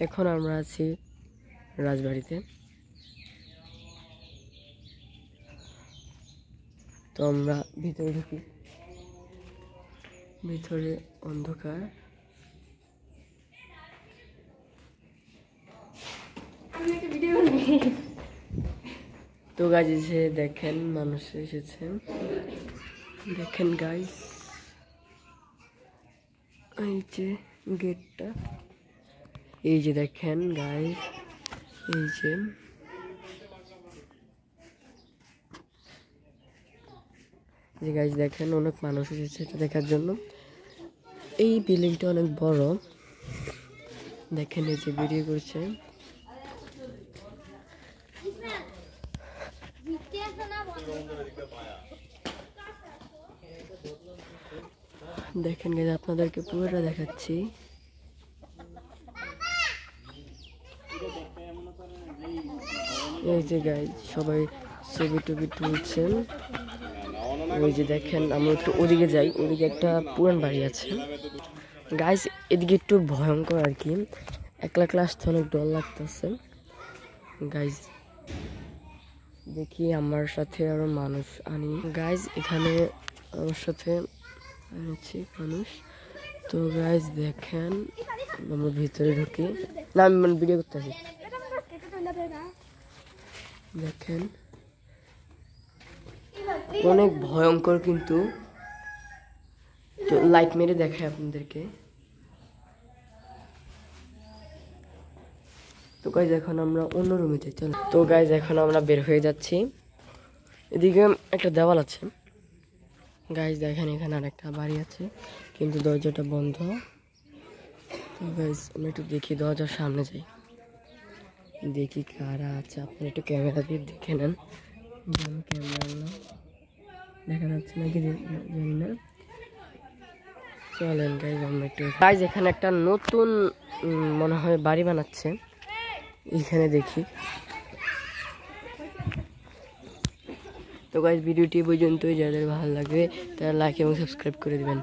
এখন আমরা আছি রাজবাড়িতে। তো আমরা ভিতরে ঢুকি, ভিতরে অন্ধকার। তো গাইজ এসে দেখেন মানুষ এসেছেন, দেখেন গাইজ এই যে গেটটা, এই যে দেখেন গাইজ, এই যে গাইজ দেখেন অনেক মানুষ এসেছে এটা দেখার জন্য। এই বিল্ডিংটা অনেক বড়, দেখেন এই যে ভিডিও করছে। দেখেন গাইজ আপনাদেরকে পুরোটা দেখাচ্ছি। এই যে গাইজ সবাই ছবি টবি তুলছেন। ওই যে দেখেন আমরা একটু ওদিকে যাই, ওদিকে একটা পুরান বাড়ি আছে গাইজ। এদিকে একটু ভয়ঙ্কর আর কি, একলা ক্লাস তো অনেক ডর লাগতেছে গাইজ। দেখি আমার সাথে আরো মানুষ আনি গাইজ, এখানে আমার সাথে আনছি মানুষ। তো গাইজ দেখেন আমরা ভিতরে ঢুকি, না আমি মানে ভিডিও করতেছি। দেখেন অনেক ভয়ঙ্কর কিন্তু, তো লাইট মেরে দেখায় আপনাদেরকে। তো গাইজ এখন আমরা অন্য রুমে যাই, চল। তো গাইজ এখন আমরা বের হয়ে যাচ্ছি, এদিকে একটা দেওয়াল আছে গাইজ। দেখেন এখানে আর একটা বাড়ি আছে কিন্তু দরজাটা বন্ধ। তো গাইজ আমরা একটু দেখি, দরজার সামনে যাই, দেখি কারা আছে। আপনি একটু ক্যামেরা দিয়ে দেখে নেন, ক্যামেরা দেখা যাচ্ছে নাকি জানি না। চলেন গাইজ আমরা একটু, গাইজ এখানে একটা নতুন মনে হয় বাড়ি বানাচ্ছে, এখানে দেখি। তো গাইজ ভিডিওটি পর্যন্তই, যাদের ভালো লাগবে তারা লাইক এবং সাবস্ক্রাইব করে দিবেন।